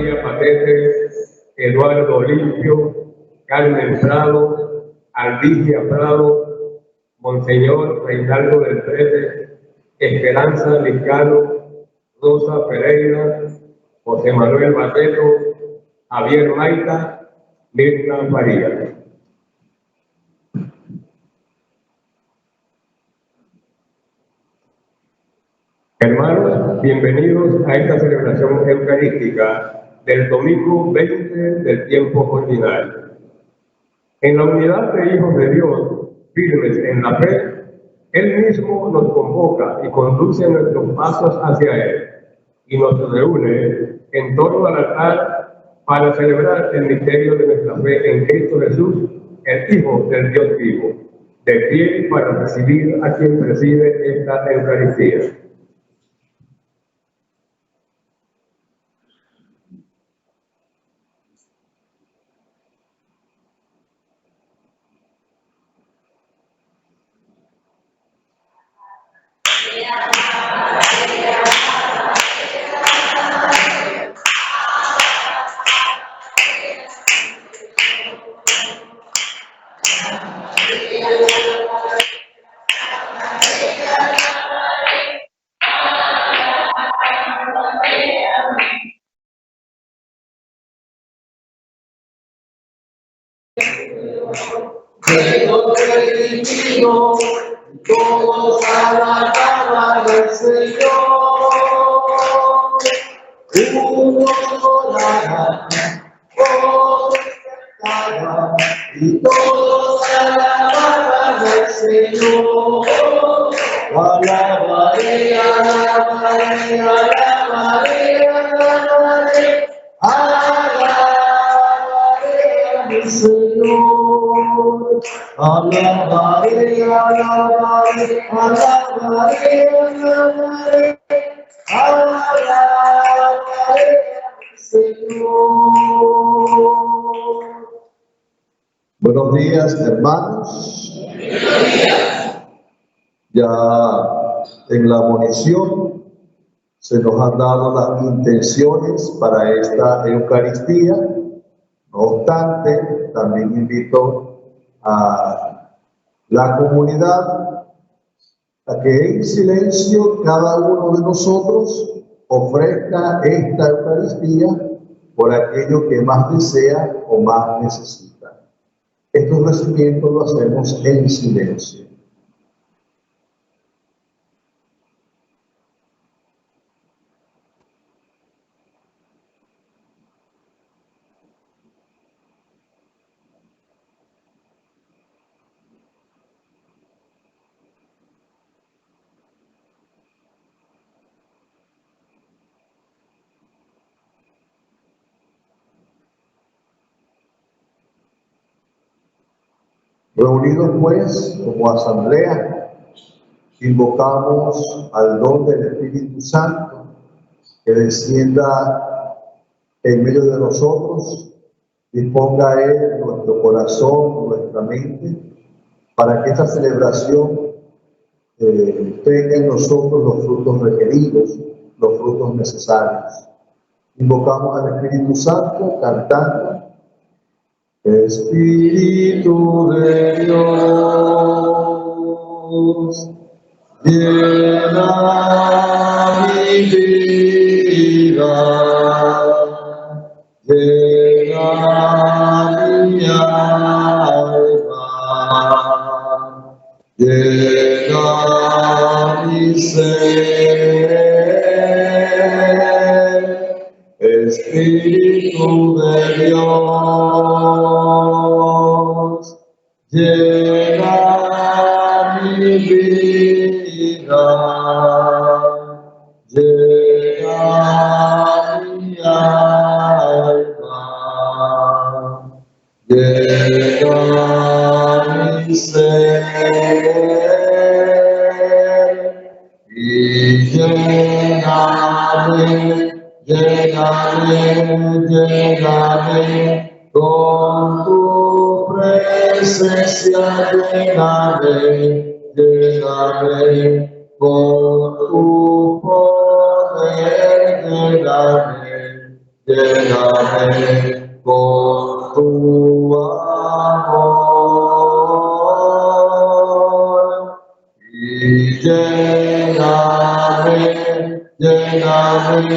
María Patete, Eduardo Olimpio, Carmen Prado, Aldigia Prado, Monseñor Reinaldo del Prete, Esperanza Licano, Rosa Pereira, José Manuel Bateto, Javier Maita, Mirna María. Hermanos, bienvenidos a esta celebración eucarística del domingo 20 del tiempo ordinario. En la unidad de hijos de Dios, firmes en la fe, Él mismo nos convoca y conduce nuestros pasos hacia Él y nos reúne en torno al altar para celebrar el misterio de nuestra fe en Cristo Jesús, el Hijo del Dios vivo, de pie para recibir a quien preside esta Eucaristía. Todos alababan al Señor, unos oraban, otros cantaban, y todos alababan al Señor. Alabaré, alabaré, alabaré, alabaré, alabaré a mi Señor. Alabaré, alabaré, alabaré, alabaré, alabaré a mi Señor. Buenos días, hermanos. Ya en la monición se nos han dado las intenciones para esta Eucaristía. No obstante, también invito a la comunidad a que en silencio cada uno de nosotros ofrezca esta Eucaristía por aquello que más desea o más necesita. Estos recibimientos lo hacemos en silencio. Reunidos pues como asamblea, invocamos al don del Espíritu Santo que descienda en medio de nosotros, disponga Él nuestro corazón, nuestra mente, para que esta celebración tenga en nosotros los frutos requeridos, los frutos necesarios. Invocamos al Espíritu Santo cantando: Espíritu de Dios, llena mi vida, llena mi alma, llena mi ser. Espíritu de Dios, llena mi vida, llena mi alma, llena mi ser, y lléname con tu presencia, lléname con tu poder, lléname lléname, lléname,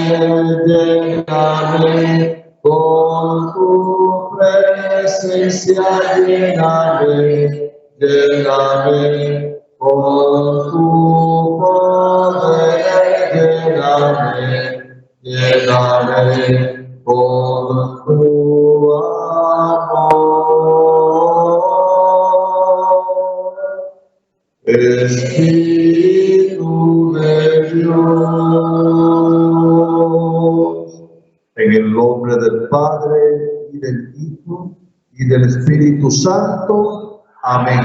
con tu presencia, lléname, con tu poder, lléname, con tu amor. Espíritu de Dios, en el nombre del Padre, y del Hijo, y del Espíritu Santo. Amén.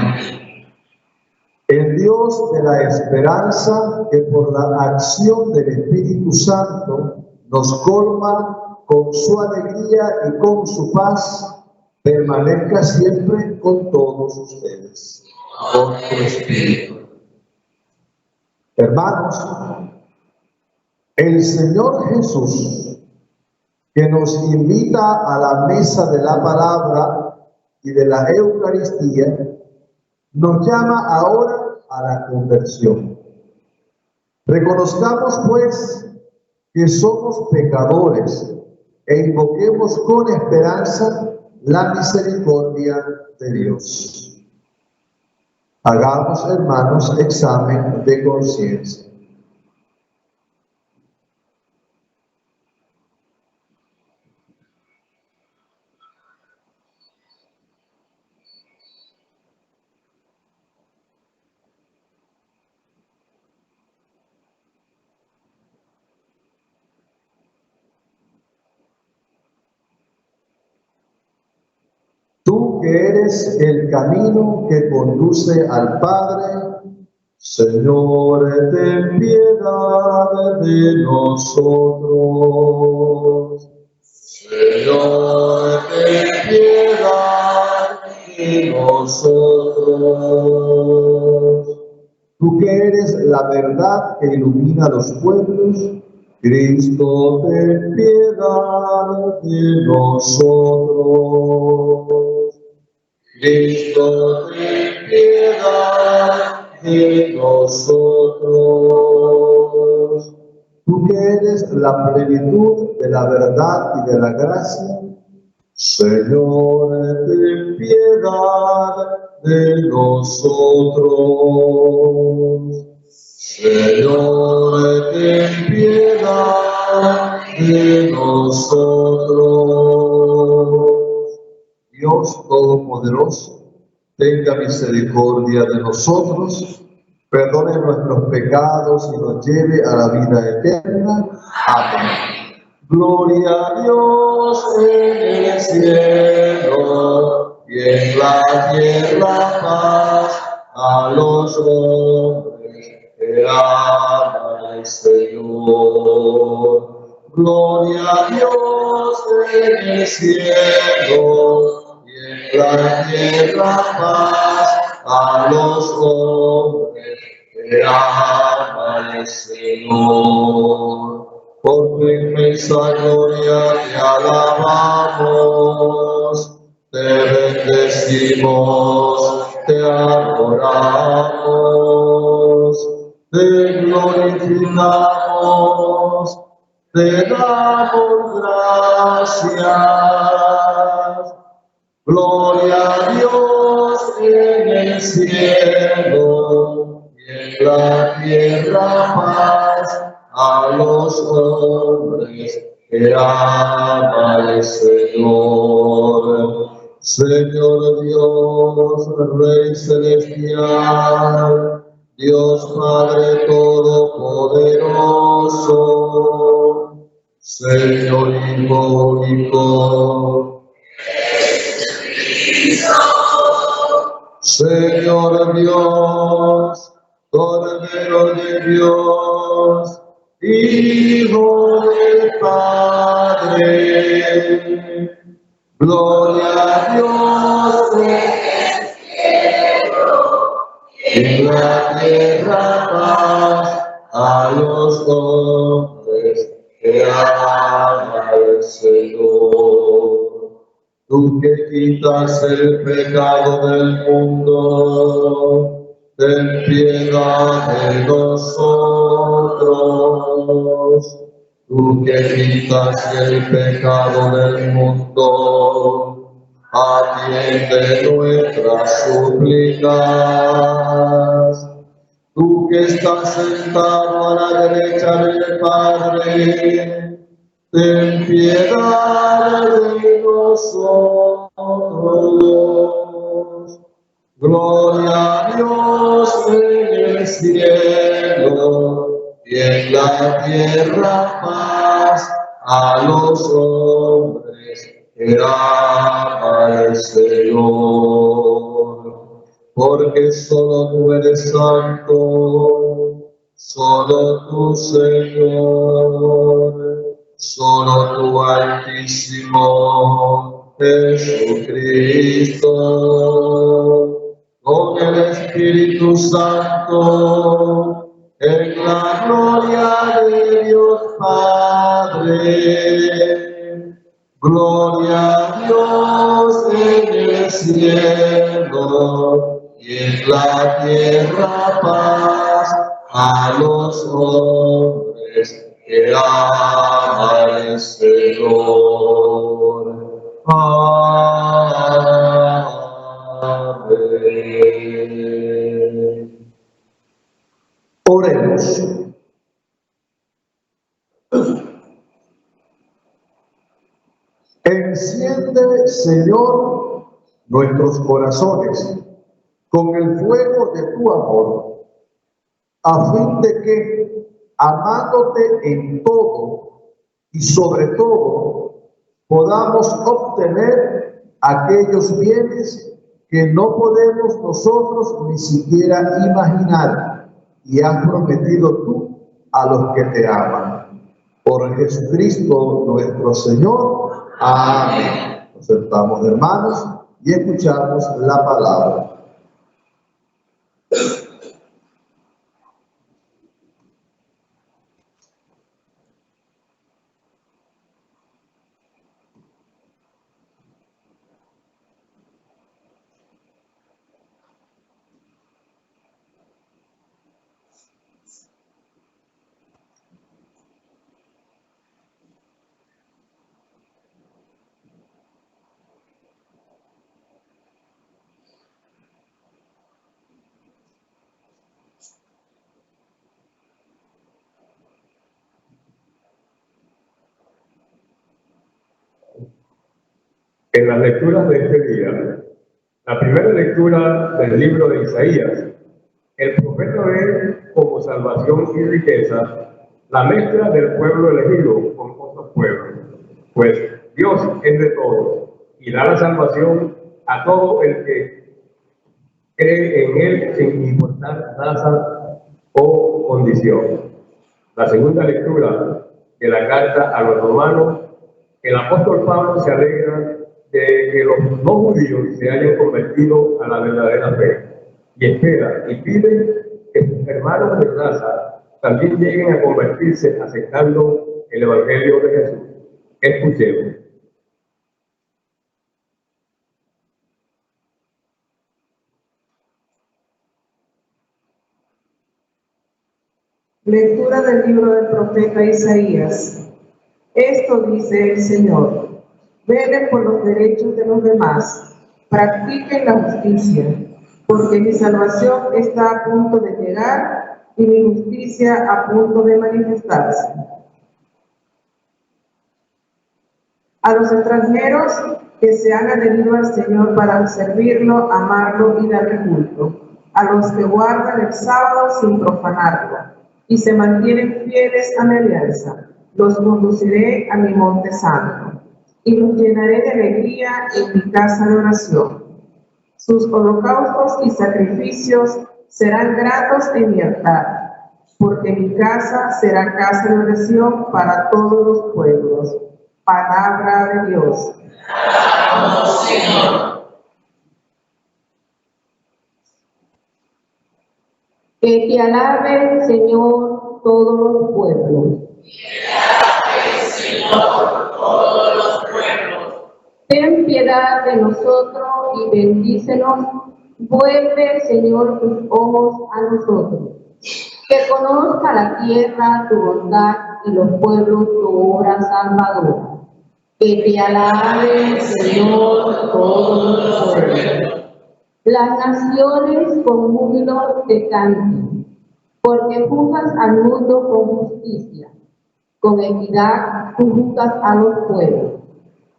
El Dios de la esperanza, que por la acción del Espíritu Santo nos colma con su alegría y con su paz, permanezca siempre con todos ustedes. Con tu Espíritu. Hermanos, el Señor Jesús, que nos invita a la mesa de la palabra y de la Eucaristía, nos llama ahora a la conversión. Reconozcamos, pues, que somos pecadores e invoquemos con esperanza la misericordia de Dios. Hagamos, hermanos, examen de conciencia. Tú que eres el camino que conduce al Padre, Señor, ten piedad de nosotros. Señor, ten piedad de nosotros. Tú que eres la verdad que ilumina los pueblos, Cristo, ten piedad de nosotros. Cristo, ten piedad de nosotros. Tú que eres la plenitud de la verdad y de la gracia, Señor, ten piedad de nosotros. Señor, ten piedad de nosotros. Dios Todopoderoso, tenga misericordia de nosotros, perdone nuestros pecados y nos lleve a la vida eterna. Amén. Gloria a Dios en el cielo y en la tierra paz a los hombres que aman al Señor. Gloria a Dios en el cielo y en la tierra paz a los hombres que aman al Señor. Por tu inmensa gloria te alabamos, te bendecimos, te adoramos, te glorificamos, te damos gracias. Gloria a Dios en el cielo y en la tierra paz a los hombres que aman al Señor. Señor Dios, Rey celestial, Dios Padre Todopoderoso, Señor Hijo único, Señor Dios, Cordero de Dios, Hijo del Padre, gloria a Dios en la tierra paz a los hombres que aman al Señor. Tú que quitas el pecado del mundo, ten piedad de nosotros. Tú que quitas el pecado del mundo, atiende nuestras súplicas. Tú que estás sentado a la derecha del Padre, ten piedad de nosotros. Gloria a Dios en el cielo y en la tierra paz a los hombres que ama el Señor. Porque solo tú eres santo, solo tú, Señor, solo tú, Altísimo Jesucristo, con el Espíritu Santo, en la gloria de Dios Padre. Gloria a Dios en el cielo y en la tierra paz a los hombres que ama el Señor. Amén. Oremos. Enciende, Señor, nuestros corazones con el fuego de tu amor, a fin de que, amándote en todo y sobre todo, podamos obtener aquellos bienes que no podemos nosotros ni siquiera imaginar y has prometido tú a los que te aman. Por Jesucristo nuestro Señor. Amén. Nos sentamos, hermanos, y escuchamos la palabra. En las lecturas de este día, la primera lectura del libro de Isaías, el profeta ve como salvación y riqueza la mezcla del pueblo elegido con otros pueblos, pues Dios es de todos y da la salvación a todo el que cree en Él sin importar raza o condición. La segunda lectura de la carta a los romanos, el apóstol Pablo se alegra de que los no judíos se hayan convertido a la verdadera fe y espera y pide que sus hermanos de raza también lleguen a convertirse aceptando el Evangelio de Jesús. Escuchemos. Lectura del libro del profeta Isaías. Esto dice el Señor: velen por los derechos de los demás, practiquen la justicia, porque mi salvación está a punto de llegar y mi justicia a punto de manifestarse. A los extranjeros que se han adherido al Señor para servirlo, amarlo y darle culto, a los que guardan el sábado sin profanarlo y se mantienen fieles a mi alianza, los conduciré a mi monte santo y los llenaré de alegría en mi casa de oración. Sus holocaustos y sacrificios serán gratos en mi altar, porque mi casa será casa de oración para todos los pueblos. Palabra de Dios. Alabamos, Señor. Que te alaben, Señor, todos los pueblos. Que te alaben, Señor, todos los pueblos. Ten piedad de nosotros y bendícenos, Vuelve, Señor, tus ojos a nosotros. Que conozca la tierra tu bondad y los pueblos tu obra salvadora. Que te alaben, Señor, todos los pueblos. Las naciones con júbilo te canten, porque juzgas al mundo con justicia. Con equidad tú juzgas a los pueblos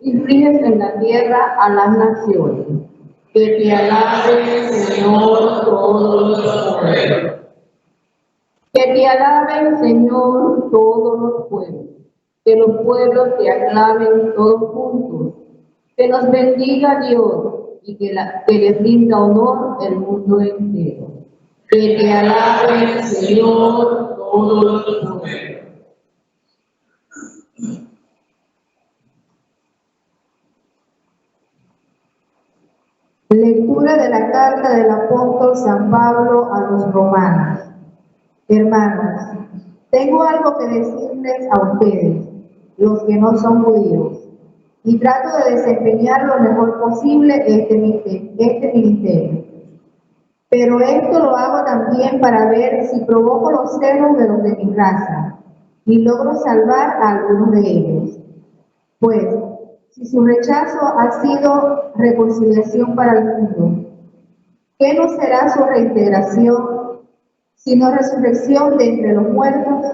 y riges en la tierra a las naciones. Que te alaben, Señor, todos los pueblos. Que te alaben, Señor, todos los pueblos. Que los pueblos te aclamen todos juntos. Que nos bendiga Dios y que le rinda honor el mundo entero. Que te alaben, Señor, todos los pueblos. Lectura de la carta del apóstol San Pablo a los romanos. Hermanos, tengo algo que decirles a ustedes, los que no son judíos, y trato de desempeñar lo mejor posible este ministerio. Pero esto lo hago también para ver si provoco los celos de los de mi raza, y logro salvar a algunos de ellos. Pues, si su rechazo ha sido reconciliación para el mundo, ¿qué no será su reintegración, sino resurrección de entre los muertos?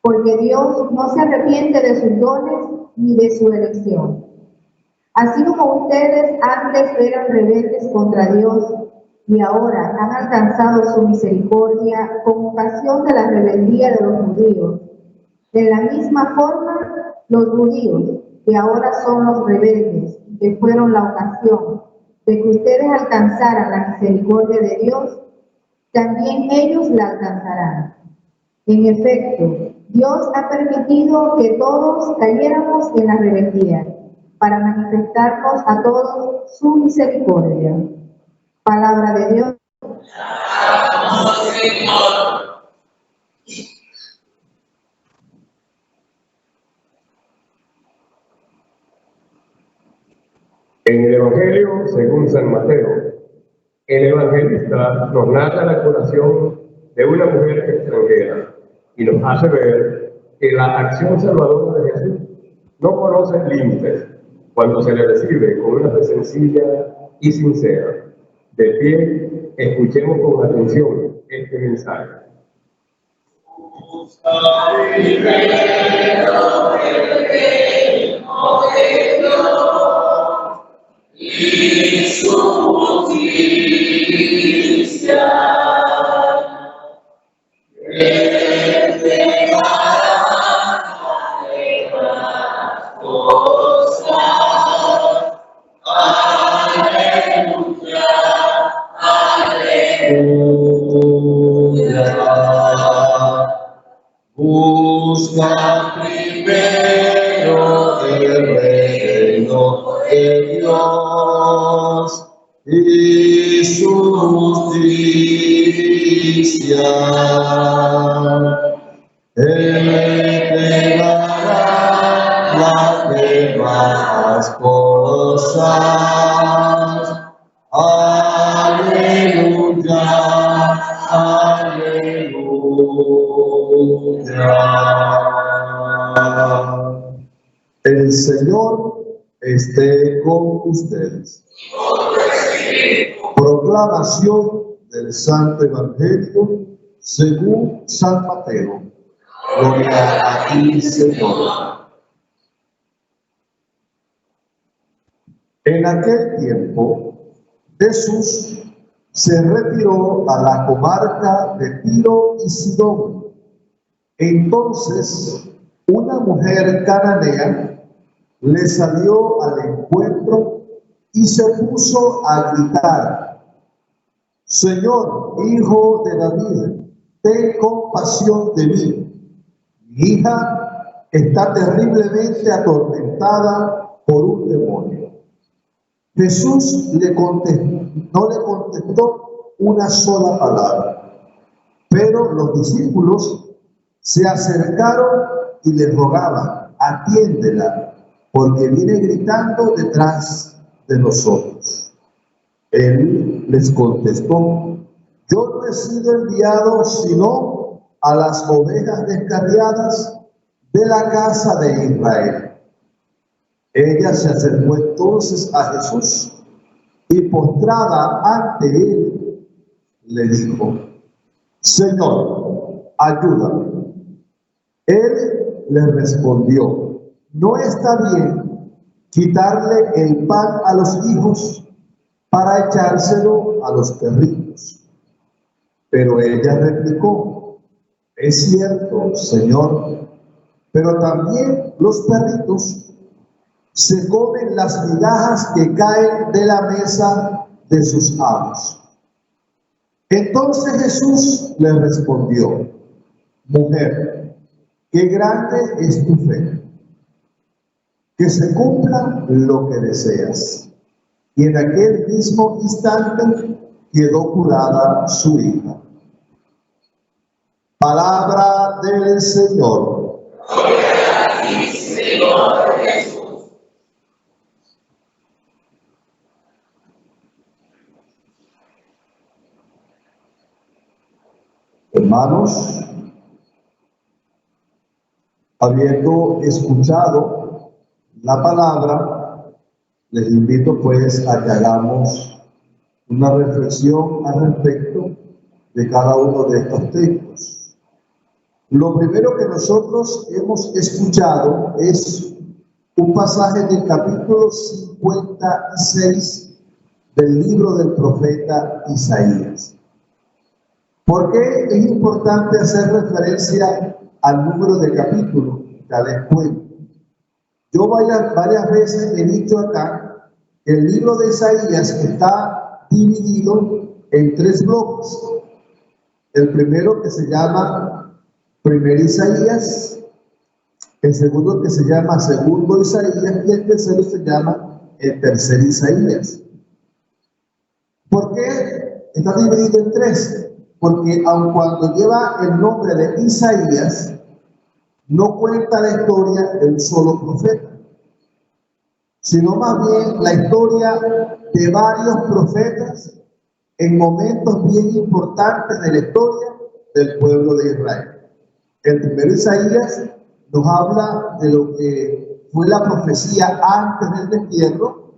Porque Dios no se arrepiente de sus dones ni de su elección. Así como ustedes antes eran rebeldes contra Dios y ahora han alcanzado su misericordia con ocasión de la rebeldía de los judíos, de la misma forma los judíos, que ahora son los rebeldes, que fueron la ocasión de que ustedes alcanzaran la misericordia de Dios, también ellos la alcanzarán. En efecto, Dios ha permitido que todos cayéramos en la rebeldía, para manifestarnos a todos su misericordia. Palabra de Dios. En el Evangelio según San Mateo, el evangelista nos narra la curación de una mujer extranjera y nos hace ver que la acción salvadora de Jesús no conoce límites cuando se le recibe con una fe sencilla y sincera. De pie, escuchemos con atención este mensaje. Y su justicia busca primero el reino de Dios y su justicia. Él te dará las demás cosas. Aleluya, aleluya. El Señor esté con ustedes. Proclamación del Santo Evangelio según San Mateo. Gloria a ti, Señor. En aquel tiempo, Jesús se retiró a la comarca de Tiro y Sidón. Entonces, una mujer cananea le salió al encuentro y se puso a gritar: Señor, hijo de David, ten compasión de mí. Mi hija está terriblemente atormentada por un demonio. Jesús no le contestó una sola palabra, pero los discípulos se acercaron y le rogaban: atiéndela, porque viene gritando detrás de nosotros. Él les contestó: yo no he sido enviado sino a las ovejas descarriadas de la casa de Israel. Ella se acercó entonces a Jesús y postrada ante él le dijo: Señor, ayúdame. Él le respondió: no está bien quitarle el pan a los hijos para echárselo a los perritos. Pero ella replicó: es cierto, Señor, pero también los perritos se comen las migajas que caen de la mesa de sus amos. Entonces Jesús le respondió: mujer, qué grande es tu fe, que se cumpla lo que deseas. Y en aquel mismo instante quedó curada su hija. Palabra del Señor. Gloria a ti, Señor Jesús. Hermanos, habiendo escuchado la palabra, les invito pues a que hagamos una reflexión al respecto de cada uno de estos textos. Lo primero que nosotros hemos escuchado es un pasaje del capítulo 56 del libro del profeta Isaías. ¿Por qué es importante hacer referencia al número de capítulo? Ya les cuento. Yo varias veces he dicho acá que el libro de Isaías está dividido en 3 bloques. El primero, que se llama Primer Isaías, el segundo, que se llama Segundo Isaías, y el tercero se llama el Tercer Isaías. ¿Por qué está dividido en 3? Porque aun cuando lleva el nombre de Isaías, no cuenta la historia de un solo profeta, sino más bien la historia de varios profetas en momentos bien importantes de la historia del pueblo de Israel. El primer Isaías nos habla de lo que fue la profecía antes del destierro.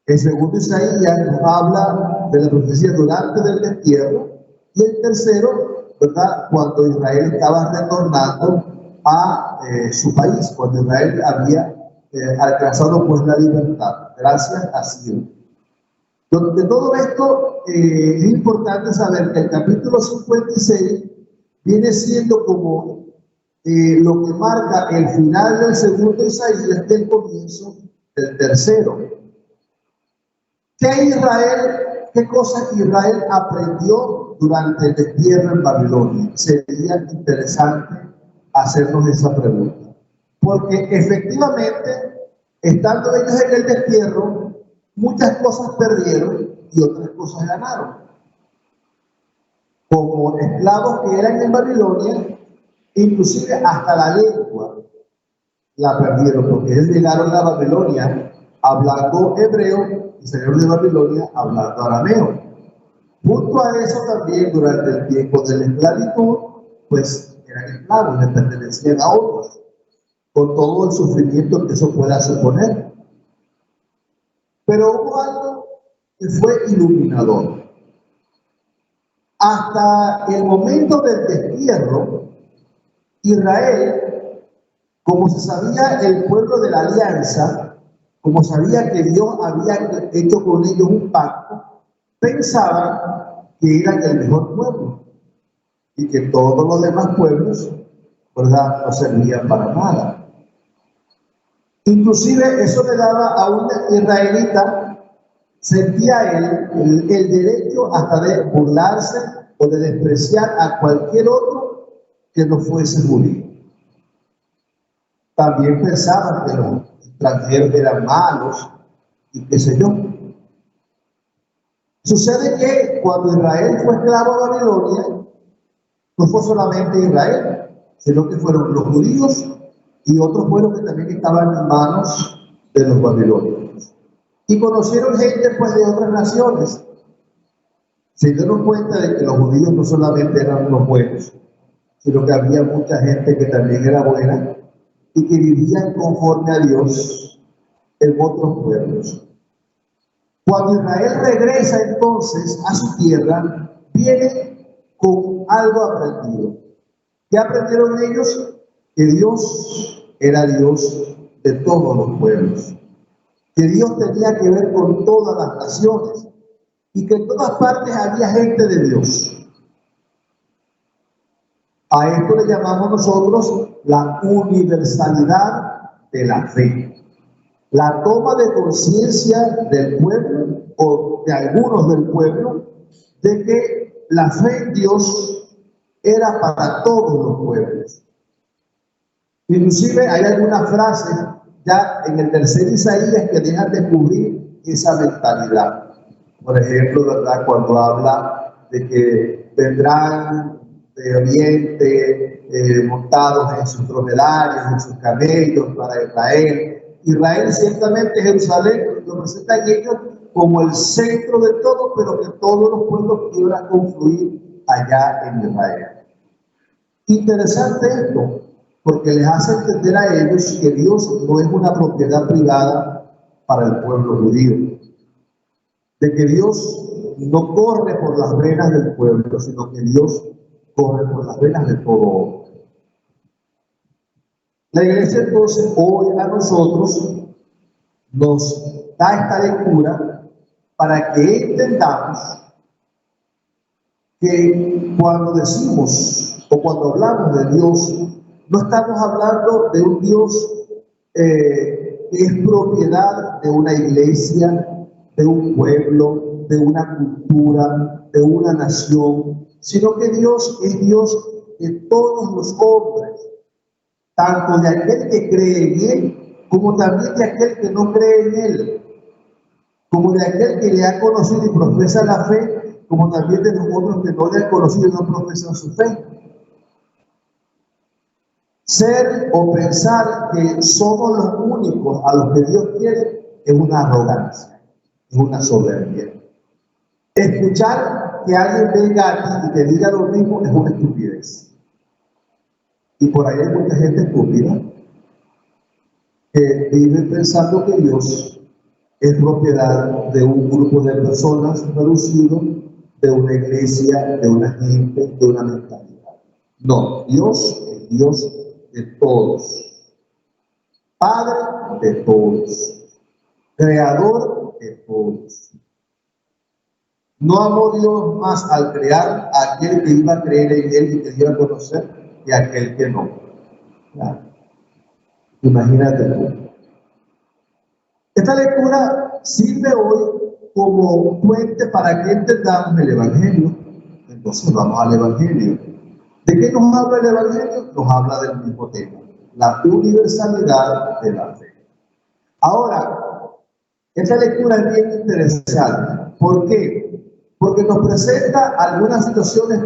El segundo Isaías nos habla de la profecía durante el destierro. Y el tercero, ¿verdad?, cuando Israel estaba retornando a su país, cuando Israel había alcanzado pues la libertad, gracias a Sion. De todo esto es importante saber que el capítulo 56 viene siendo como lo que marca el final del segundo Isaías y el comienzo del tercero. ¿Qué cosas Israel aprendió durante el destierro en Babilonia? Sería interesante hacernos esa pregunta. Porque efectivamente, estando ellos en el destierro, muchas cosas perdieron y otras cosas ganaron. Como esclavos que eran en Babilonia, inclusive hasta la lengua la perdieron, porque ellos llegaron a Babilonia hablando hebreo y salieron de Babilonia hablando arameo. Junto a eso también, durante el tiempo de la esclavitud, pues eran esclavos, les pertenecían a otros, con todo el sufrimiento que eso pueda suponer. Pero hubo algo que fue iluminador. Hasta el momento del destierro, Israel, como se sabía el pueblo de la alianza, como sabía que Dios había hecho con ellos un pacto, pensaban que eran el mejor pueblo y que todos los demás pueblos, ¿verdad?, no servían para nada. Inclusive eso le daba a un israelita, sentía él el derecho hasta de burlarse o de despreciar a cualquier otro que no fuese judío. También pensaban que los extranjeros eran malos y qué sé yo. Sucede que cuando Israel fue esclavo de Babilonia, no fue solamente Israel, sino que fueron los judíos y otros pueblos que también estaban en manos de los babilonios. Y conocieron gente pues de otras naciones. Se dieron cuenta de que los judíos no solamente eran los buenos, sino que había mucha gente que también era buena y que vivían conforme a Dios en otros pueblos. Cuando Israel regresa entonces a su tierra, viene con algo aprendido. ¿Qué aprendieron ellos? Que Dios era Dios de todos los pueblos, que Dios tenía que ver con todas las naciones y que en todas partes había gente de Dios. A esto le llamamos nosotros la universalidad de la fe. La toma de conciencia del pueblo o de algunos del pueblo de que la fe en Dios era para todos los pueblos. Inclusive hay algunas frases ya en el tercer Isaías que dejan de cubrir esa mentalidad. Por ejemplo, ¿verdad? Cuando habla de que vendrán de oriente montados en sus dromedarios, en sus camellos para Israel. Israel, ciertamente Jerusalén, lo presentan ellos como el centro de todo, pero que todos los pueblos pudieran confluir allá en Israel. Interesante esto, porque les hace entender a ellos que Dios no es una propiedad privada para el pueblo judío, de que Dios no corre por las venas del pueblo, sino que Dios corre por las venas de todo hombre. La iglesia entonces hoy a nosotros nos da esta lectura para que entendamos que cuando decimos o cuando hablamos de Dios, no estamos hablando de un Dios que es propiedad de una iglesia, de un pueblo, de una cultura, de una nación, sino que Dios es Dios de todos los hombres, tanto de aquel que cree en Él, como también de aquel que no cree en Él, como de aquel que le ha conocido y profesa la fe, como también de nosotros que no le han conocido y no profesan su fe. Ser o pensar que somos los únicos a los que Dios quiere es una arrogancia, es una soberbia. Escuchar que alguien venga a ti y te diga lo mismo es una estupidez. Y por ahí hay mucha gente estúpida que vive pensando que Dios es propiedad de un grupo de personas reducido, de una iglesia, de una gente, de una mentalidad. No, Dios es Dios de todos, Padre de todos, Creador de todos. No amó Dios más al crear a aquel que iba a creer en Él y que iba a conocer que a aquel que no. Claro. Imagínate tú. Esta lectura sirve hoy como puente para que entendamos el Evangelio. Entonces vamos al Evangelio. ¿De qué nos habla el Evangelio? Nos habla del mismo tema, la universalidad de la fe. Ahora, esta lectura es bien interesante. ¿Por qué? Porque nos presenta algunas situaciones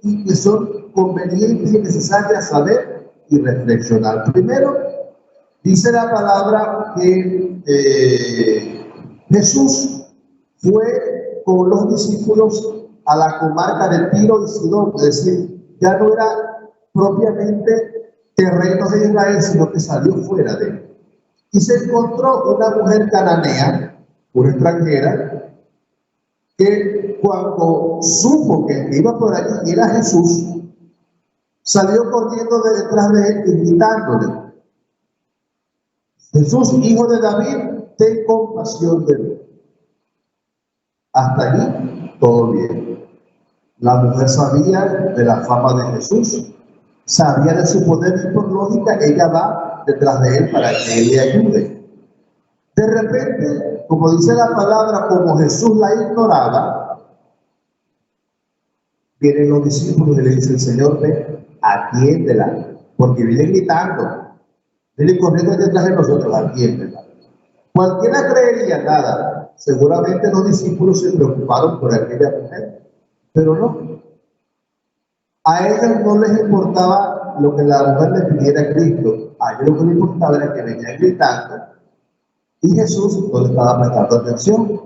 que son convenientes y necesarias saber y reflexionar. Primero, dice la palabra que Jesús fue con los discípulos a la comarca de Tiro y Sidón, es decir, ya no era propiamente terreno de Israel, sino que salió fuera de él. Y se encontró una mujer cananea, una extranjera, que cuando supo que el que iba por allí era Jesús, salió corriendo de detrás de él y gritándole: Jesús, hijo de David, ten compasión de mí. Hasta allí todo bien. La mujer sabía de la fama de Jesús, sabía de su poder y por lógica ella va detrás de él para que él le ayude. De repente, como dice la palabra, como Jesús la ignoraba, vienen los discípulos y le dicen: Señor, ven, atiéndela, porque viene gritando, viene corriendo detrás de nosotros, atiéndela. Cualquiera creería nada. Seguramente los discípulos se preocuparon por aquella mujer, pero no. A ellos no les importaba lo que la mujer le pidiera a Cristo. A ellos lo que les importaba era que venía gritando Y Jesús no le estaba prestando atención.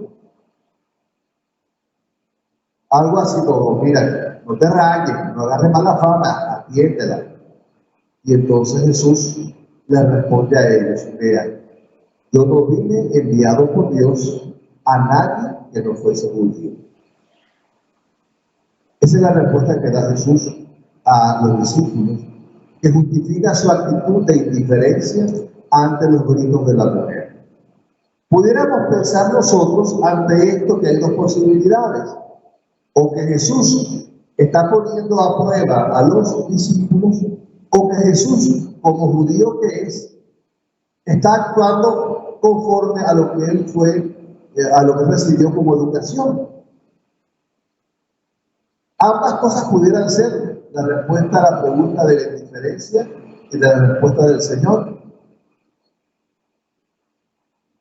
Algo así como, mira, no te rayes, no agarres mala fama, atiéndela. Y entonces Jesús le responde a ellos, vean, yo no vine enviado por Dios a nadie que no fuese judío. Esa es la respuesta que da Jesús a los discípulos, que justifica su actitud de indiferencia ante los gritos de la mujer. Pudiéramos pensar nosotros ante esto que hay dos posibilidades, o que Jesús está poniendo a prueba a los discípulos, o que Jesús, como judío que es, está actuando conforme a lo que él fue, a lo que recibió como educación. Ambas cosas pudieran ser la respuesta a la pregunta de la indiferencia y de la respuesta del Señor.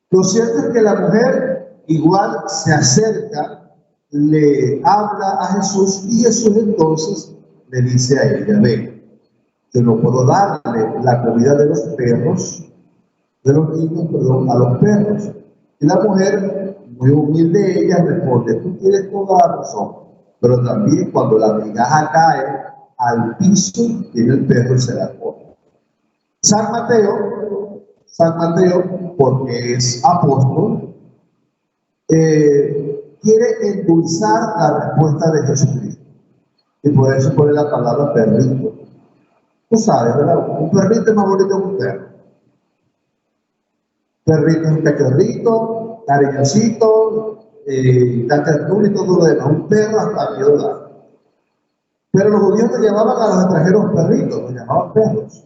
Lo cierto es que la mujer igual se acerca, le habla a Jesús y Jesús entonces le dice a ella, ve, yo no puedo darle la comida de los perros, de los niños, perdón, a los perros. Y la mujer, muy humilde ella, responde, tú tienes toda la razón, pero también cuando la migaja cae al piso, viene el perro y se la come. San Mateo, porque es apóstol, quiere endulzar la respuesta de Jesucristo. Y por eso pone la palabra perrito. Tú sabes, ¿verdad? Un perrito es más bonito que un perro. Perrito es un cachorrito, cariñosito, tan ternura y todo lo demás. Un perro hasta miedo da. Pero los judíos no llamaban a los extranjeros perritos, los llamaban perros.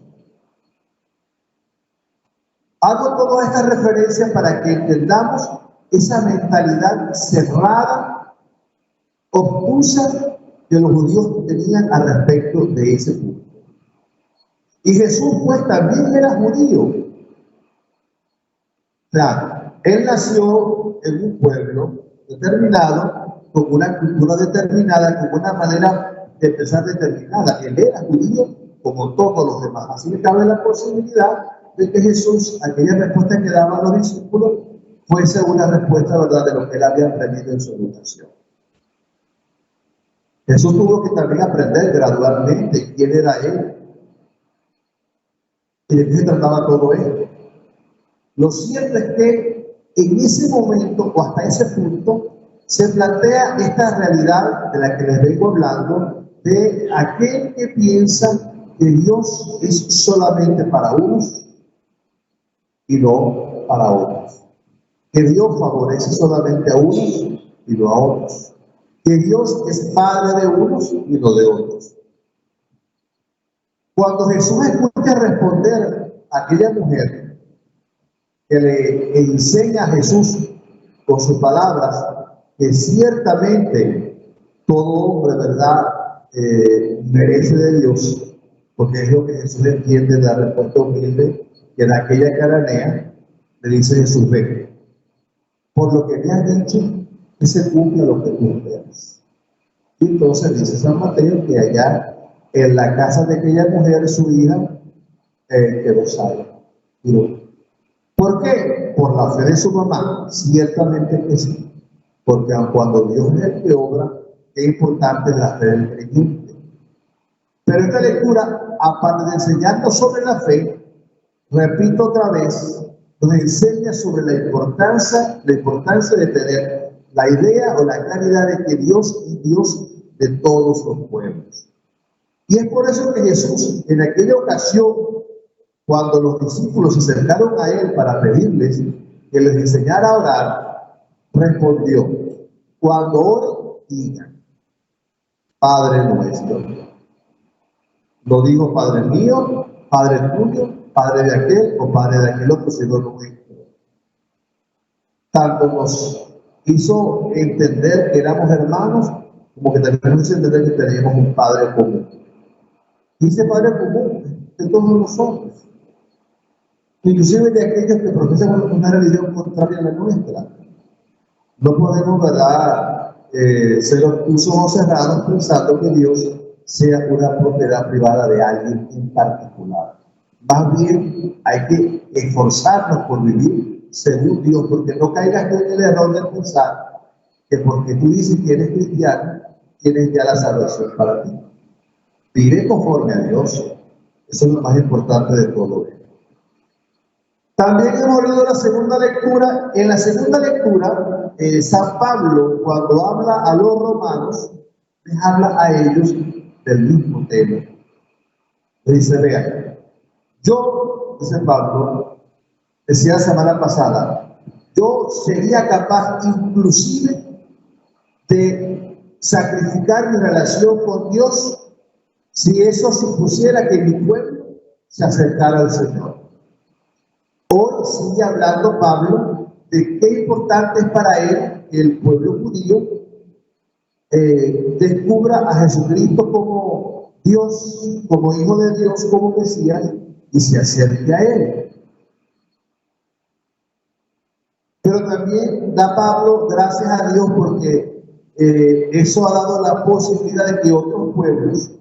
Hago todas estas referencias para que entendamos esa mentalidad cerrada, obtusa, que los judíos tenían al respecto de ese punto. Y Jesús pues también era judío. O sea, él nació en un pueblo determinado, con una cultura determinada, con una manera de pensar determinada. Él era judío como todos los demás. Así que cabe la posibilidad de que Jesús, aquella respuesta que daban los discípulos, fuese una respuesta, ¿verdad?, de lo que él había aprendido en su educación. Jesús tuvo que también aprender gradualmente quién era él y de qué se trataba todo esto. Lo cierto es que en ese momento o hasta ese punto se plantea esta realidad de la que les vengo hablando, de aquel que piensa que Dios es solamente para unos y no para otros. Que Dios favorece solamente a unos y no a otros. Que Dios es padre de unos y no de otros. Cuando Jesús escucha responder a aquella mujer que le enseña a Jesús con sus palabras que ciertamente todo hombre, ¿verdad?, merece de Dios, porque es lo que Jesús entiende de la respuesta humilde que en aquella cananea le dice Jesús, ve, por lo que me has dicho, que se cumpla lo que tú esperas. Y entonces dice San Mateo que allá en la casa de aquella mujer, su hija, quedó sana. ¿Por qué? Por la fe de su mamá, ciertamente que sí. Porque cuando Dios es el que obra, es importante la fe del creyente. Pero esta lectura, aparte de enseñarnos sobre la fe, repito otra vez, nos enseña sobre la importancia de tener la idea o la claridad de que Dios es Dios de todos los pueblos. Y es por eso que Jesús, en aquella ocasión, cuando los discípulos se acercaron a él para pedirles que les enseñara a orar, respondió, cuando oren, digan, Padre nuestro. No digo Padre mío, Padre tuyo, Padre de aquel o Padre de aquel otro, sino nuestro. Tanto nos hizo entender que éramos hermanos, como que también nos hizo entender que teníamos un Padre común. Dice Padre común de todos nosotros, inclusive de aquellos que profesan una religión contraria a la nuestra. No podemos, ¿verdad?, ser obtusos o cerrados pensando que Dios sea una propiedad privada de alguien en particular. Más bien hay que esforzarnos por vivir según Dios, porque no caigas tú en el error de pensar que porque tú dices que eres cristiano, tienes ya la salvación para ti. Vive conforme a Dios. Eso es lo más importante de todo esto. También hemos leído la segunda lectura. En la segunda lectura, San Pablo, cuando habla a los romanos, les habla a ellos del mismo tema. Le dice, vean, yo, dice Pablo, decía la semana pasada, yo sería capaz inclusive de sacrificar mi relación con Dios si eso supusiera que mi pueblo se acercara al Señor. Hoy sigue hablando Pablo de qué importante es para él que el pueblo judío descubra a Jesucristo como Dios, como Hijo de Dios, como Mesías, y se acerque a Él. Pero también da Pablo gracias a Dios porque eso ha dado la posibilidad de que otros pueblos,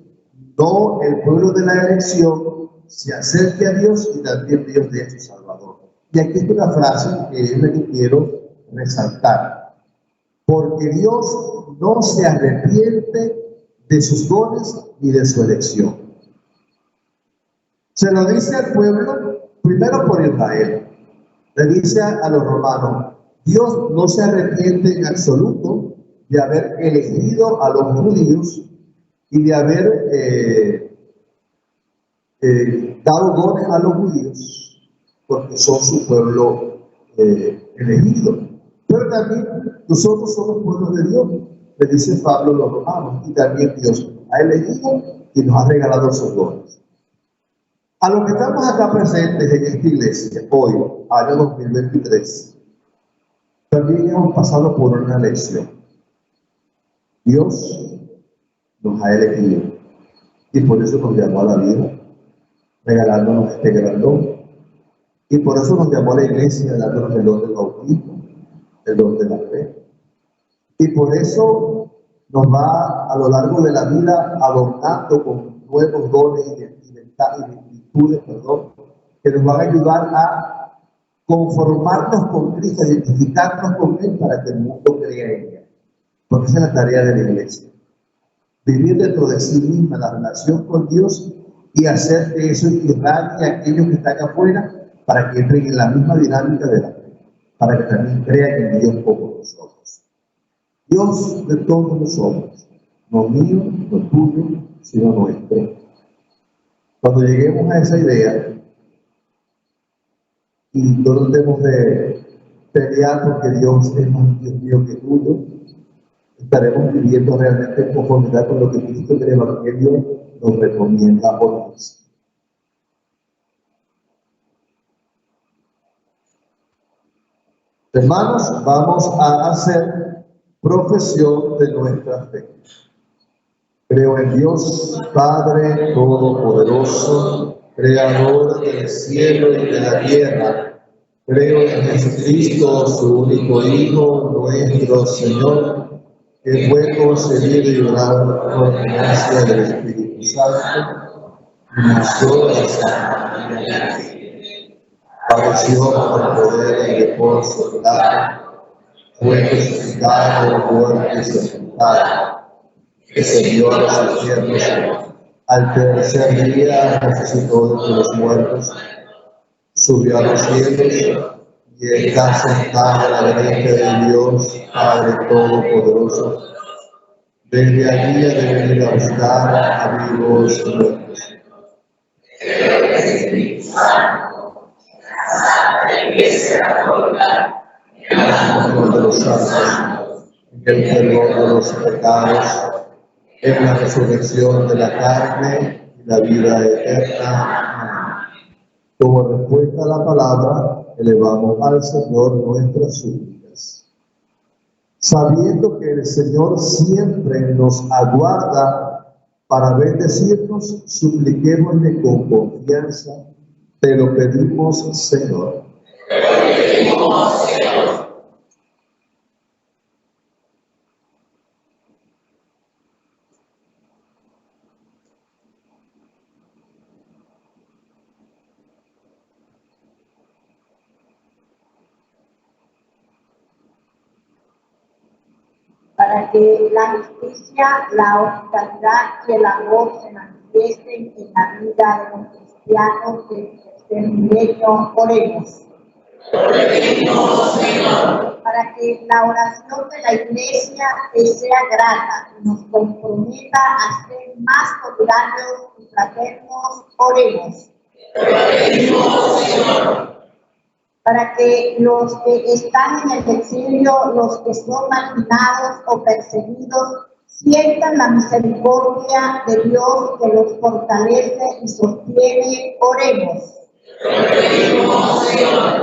no el pueblo de la elección, se acerque a Dios y también Dios de su Salvador. Y aquí está una frase que es la que quiero resaltar. Porque Dios no se arrepiente de sus dones ni de su elección. Se lo dice al pueblo, primero por Israel. Le dice a los romanos, Dios no se arrepiente en absoluto de haber elegido a los judíos y de haber dado dones a los judíos, porque son su pueblo elegido. Pero también nosotros somos pueblos de Dios, le dice Pablo a los romanos, y también Dios ha elegido y nos ha regalado sus dones. A los que estamos acá presentes en esta iglesia, hoy, año 2023, también hemos pasado por una elección. Dios nos ha elegido y por eso nos llamó a la vida, regalándonos este gran don. Y por eso nos llamó a la iglesia, dándonos el don del bautismo, el don de la fe. Y por eso nos va a lo largo de la vida adornando con nuevos dones y virtudes, que nos van a ayudar a conformarnos con Cristo, a identificarnos con Él para que el mundo crea en Él. Porque esa es la tarea de la iglesia. Vivir dentro de sí misma la relación con Dios y hacer que eso irradie a aquellos que están afuera para que entren en la misma dinámica de la fe, para que también crean en Dios como nosotros. Dios de todos nosotros, no mío, no tuyo, sino nuestro. Cuando lleguemos a esa idea y no nos debemos de pelear porque Dios es más Dios mío que tuyo, estaremos viviendo realmente en conformidad con lo que Cristo del Evangelio nos recomienda por nos. Hermanos, vamos a hacer profesión de nuestra fe. Creo en Dios, Padre Todopoderoso, Creador del cielo y de la tierra. Creo en Jesucristo, su único Hijo, nuestro Señor, que fue concebido y orado por gracia del Espíritu Santo, y nació de Santa María. Padeció por poder y de Poncio Pilato, fue crucificado, muerto y sepultado, descendió a los infiernos, al tercer día resucitó entre los muertos, subió a los cielos y está sentado a la derecha de Dios, Padre Todopoderoso. Desde allí ha de venir a buscar a vivos y muertos. En el amor de los santos, en el perdón de los pecados, en la resurrección de la carne y la vida eterna. Amén. Como respuesta a la palabra, elevamos al Señor nuestras súplicas. Sabiendo que el Señor siempre nos aguarda para bendecirnos, supliquémosle con confianza. Te lo pedimos, Señor. para que la justicia, la hospitalidad y el amor se manifiesten en la vida de los cristianos del tercer milenio. Oremos. Para que la oración de la Iglesia te sea grata y nos comprometa a ser más solidarios y fraternos. Oremos. Para que los que están en el exilio, los que son marginados o perseguidos, sientan la misericordia de Dios que los fortalece y sostiene. Oremos.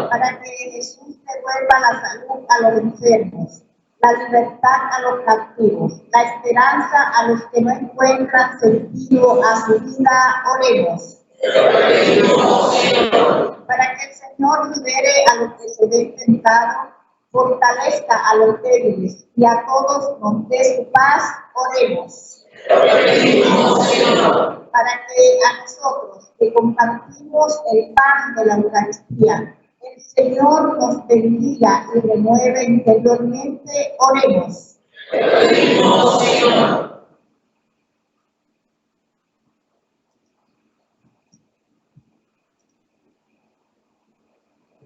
Para que Jesús devuelva la salud a los enfermos, la libertad a los captivos, la esperanza a los que no encuentran sentido a su vida. Oremos. Para que el Señor libere a los que se ven tentados, fortalezca a los débiles y a todos nos dé su paz. Oremos. Para que a nosotros que compartimos el pan de la Eucaristía, el Señor nos bendiga y renueve interiormente. Oremos.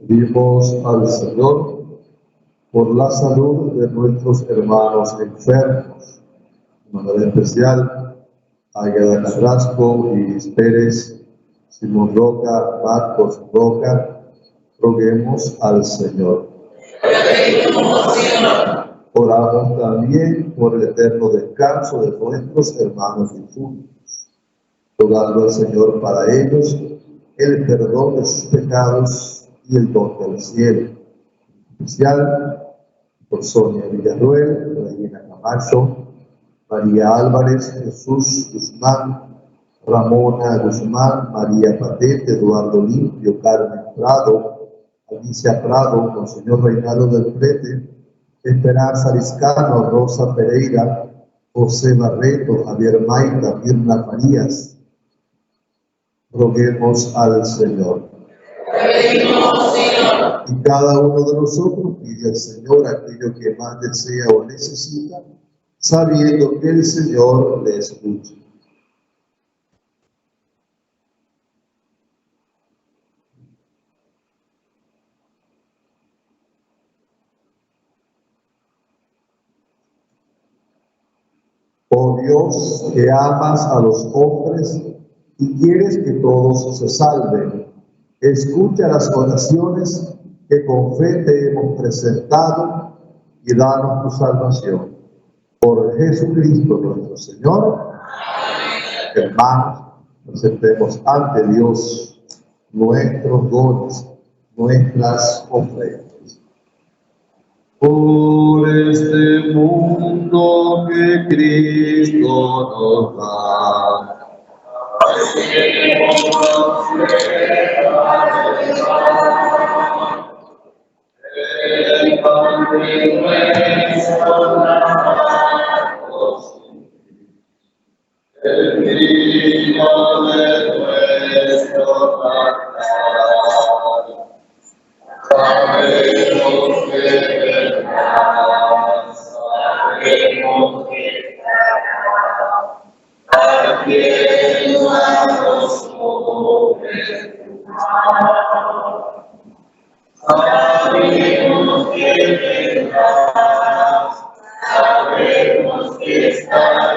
Pedimos al Señor por la salud de nuestros hermanos enfermos, de manera especial a Agueda Carrasco, Iris Pérez, Simón Roca, Marcos Roca. Roguemos al Señor. Oramos también por el eterno descanso de nuestros hermanos difuntos, rogando al Señor para ellos el perdón de sus pecados y el don del cielo. En especial por Sonia Villarruel, Regina Camacho, María Álvarez, Jesús Guzmán, Ramona Guzmán, María Patete, Eduardo Limpio, Carmen Prado, Alicia Prado, Monseñor Reinaldo del Prete, Esperanza Liscano, Rosa Pereira, José Barreto, Javier Maita, Mirna Farías. Roguemos al Señor. Y cada uno de nosotros pide al Señor aquello que más desea o necesita, sabiendo que el Señor le escucha. Oh Dios, que amas a los hombres y quieres que todos se salven, escucha las oraciones que con fe te hemos presentado y danos tu salvación. Por Jesucristo nuestro Señor. Hermanos, presentemos ante Dios nuestros dones, nuestras ofrendas. Por este mundo que Cristo nos da, el Hijo de nuestro pecado, sabemos que vendrá, sabemos que a quien los pobres sabemos que vendrá, sabemos que estará.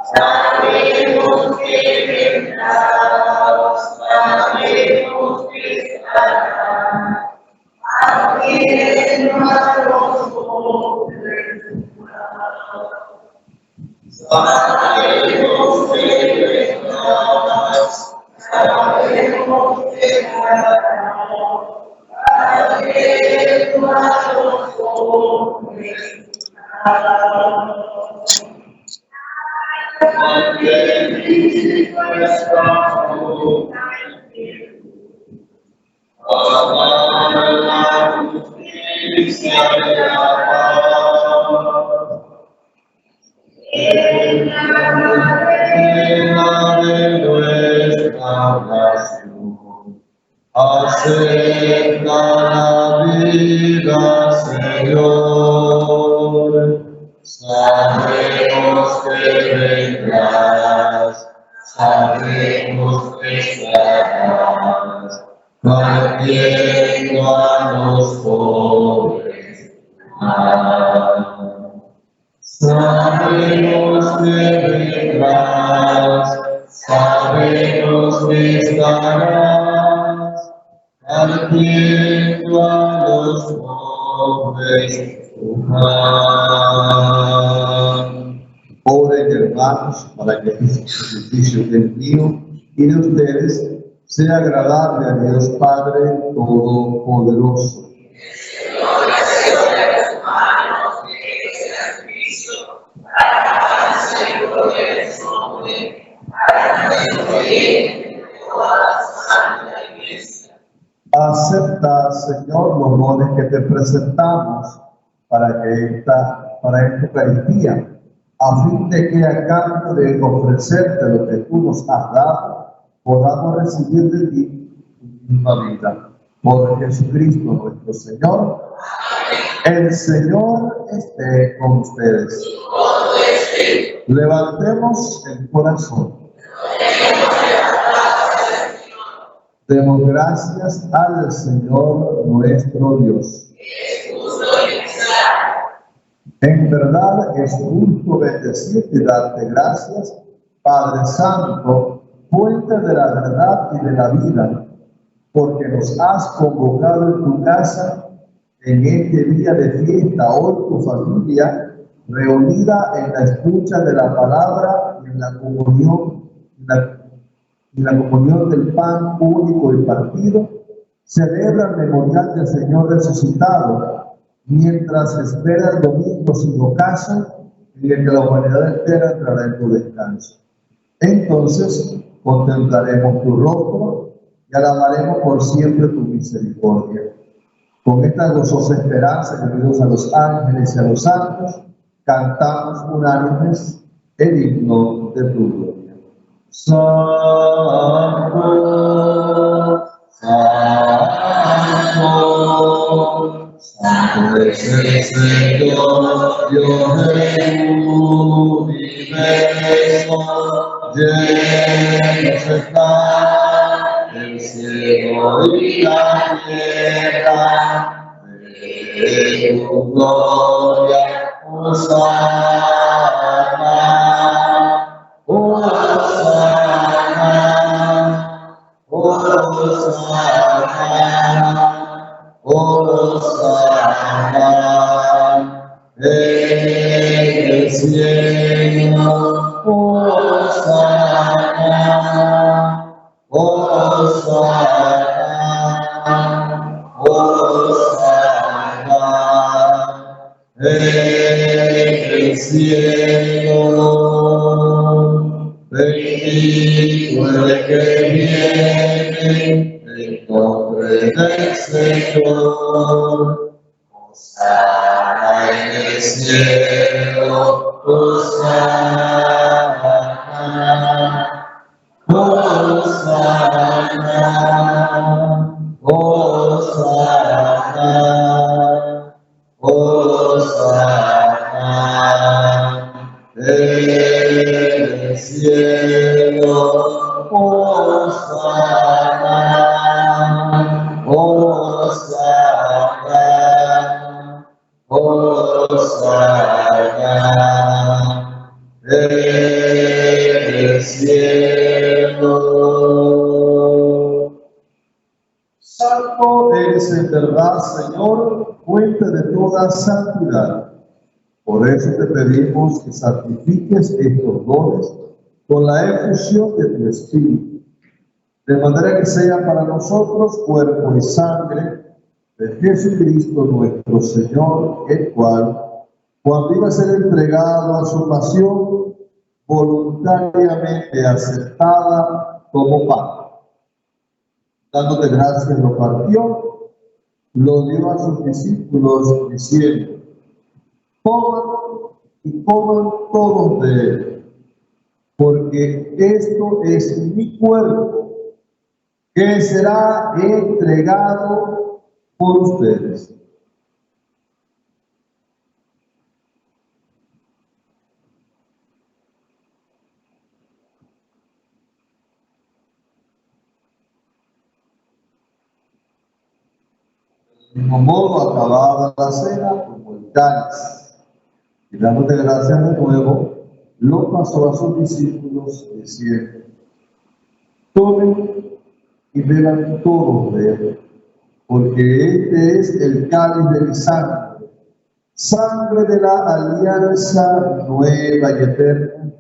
Sabemos que vendrá, sabemos que estará, abriendo a los hombres. Sabemos que vendrá, sabemos que estará, porque Cristo está amar la justicia y la paz. En la reina de nuestra nación, acepta la vida, Señor. Sabemos que vendrás, sabemos que estarás, partiendo a los pobres. Sabemos que vendrás, sabemos que estarás, partiendo a los pobres. Oren, hermanos, para que este sacrificio del mío y de ustedes sea agradable a Dios Padre Todopoderoso. Acepta, Señor, los dones que te presentamos para esta Eucaristía, a fin de que a cambio de ofrecerte lo que tú nos has dado, podamos recibir de ti tu misma vida. Por Jesucristo nuestro Señor. El Señor esté con ustedes. Levantemos el corazón. Demos gracias al Señor nuestro Dios. En verdad es justo bendecirte y darte gracias, Padre Santo, fuente de la verdad y de la vida, porque nos has convocado en tu casa en este día de fiesta. Hoy tu familia, reunida en la escucha de la palabra y en la comunión del pan único y partido, celebra el memorial del Señor resucitado, mientras espera el domingo sin ocaso en el que la humanidad entera entrará en tu descanso. Entonces contemplaremos tu rostro y alabaremos por siempre tu misericordia. Con esta gozosa esperanza, unidos a los ángeles y a los santos, cantamos unánimes el himno de tu gloria. Santo, Santo, Santo es el Señor, Dios del universo, llenos está el cielo y la tierra de tu gloria, Hosanna, Hosanna, Hosanna, Hosanna, en el cielo, Hosanna, Hosanna, Hosanna, en el cielo. Bendito el que viene en nombre del Señor. Hosanna en el cielo, Hosanna, Hosanna, Hosanna, Hosanna, en el cielo, Hosanna, Hosanna, Hosanna, en el cielo. Santo eres en verdad, Señor, fuente de toda santidad. Por eso te pedimos que santifiques estos dones con la efusión de tu Espíritu, de manera que sea para nosotros cuerpo y sangre de Jesucristo nuestro Señor, el cual, cuando iba a ser entregado a su pasión, voluntariamente aceptada como pan. Dándote gracias, lo partió, lo dio a sus discípulos diciendo: coman y coman todos de él, porque esto es mi cuerpo, que será entregado por ustedes. De mismo modo, acabada la cena, tomó el cáliz, y dándote gracias de nuevo, lo pasó a sus discípulos, diciendo: tomen y beban todos de él, porque este es el cáliz de mi sangre, sangre de la alianza nueva y eterna,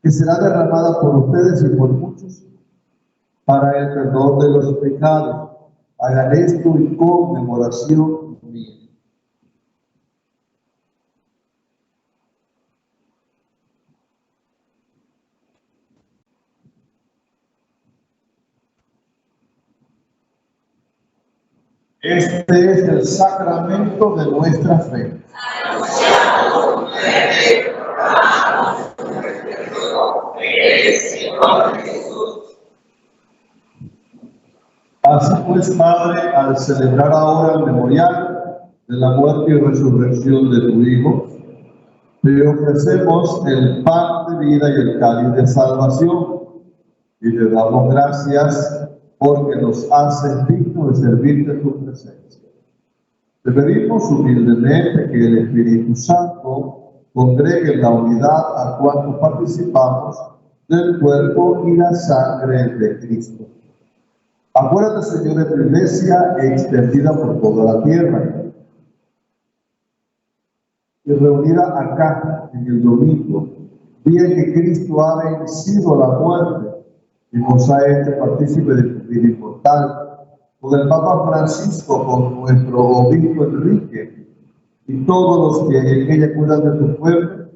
que será derramada por ustedes y por muchos para el perdón de los pecados. Hagan esto en conmemoración mía. Este es el sacramento de nuestra fe. Así pues, Padre, al celebrar ahora el memorial de la muerte y resurrección de tu Hijo, te ofrecemos el pan de vida y el cáliz de salvación, y te damos gracias porque nos haces dignos de servirte en tu presencia. Te pedimos humildemente que el Espíritu Santo congregue en la unidad a cuantos participamos del cuerpo y la sangre de Cristo. Acuérdate, Señor, de tu iglesia extendida por toda la tierra y reunida acá en el domingo, día que Cristo ha vencido la muerte y nos ha hecho partícipe de tu vida inmortal, con el Papa Francisco, con nuestro obispo Enrique y todos los que en ella cuidan de tu pueblo,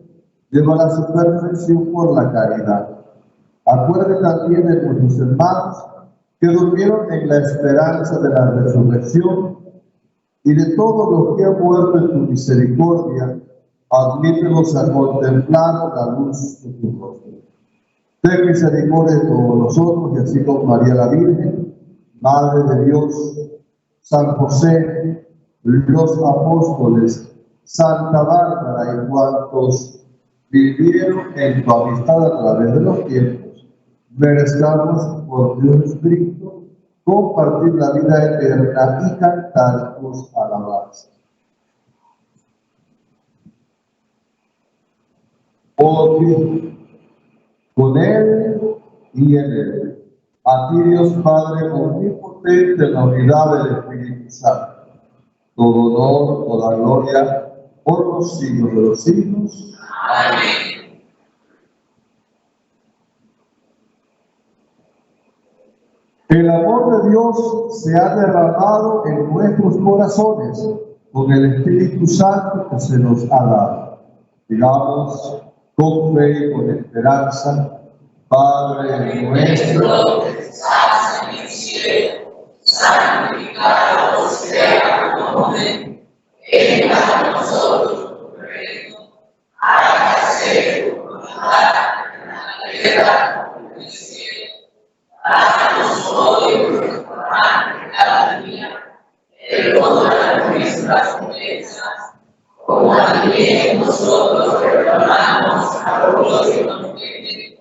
llevan a su perfección por la caridad. Acuérdate también de nuestros hermanos que durmieron en la esperanza de la resurrección, y de todos los que han muerto en tu misericordia, admítelos a contemplar la luz de tu rostro. Ten misericordia de todos nosotros, y así con María la Virgen, Madre de Dios, San José, los apóstoles, Santa Bárbara y cuantos vivieron en tu amistad a través de los tiempos, merezcamos por Dios Cristo compartir la vida eterna y cantar tus alabanzas. Por ti, con Él y en Él, a ti Dios Padre omnipotente en la unidad del Espíritu Santo, todo honor, toda gloria, por los siglos de los siglos. Amén. El amor de Dios se ha derramado en nuestros corazones con el Espíritu Santo que se nos ha dado. Digamos con fe y con esperanza: Padre nuestro que estás en el cielo, santificado sea tu nombre, venga a nosotros tu reino, hágase tu voluntad en la tierra como en el cielo. Danos hoy nuestro pan de cada día, perdona nuestras ofensas, como también nosotros perdonamos a los que nos ofenden.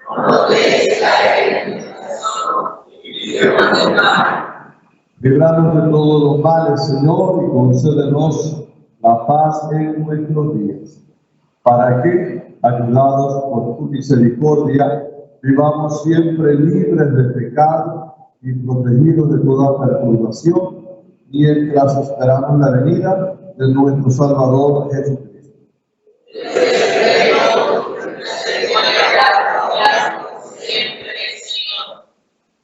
No nos dejes caer en tentación y líbranos del mal. Líbranos de todos los males, Señor, y concédenos la paz en nuestros días, para que, ayudados por tu misericordia, vivamos siempre libres de pecado y protegidos de toda perturbación, mientras esperamos la venida de nuestro Salvador Jesucristo.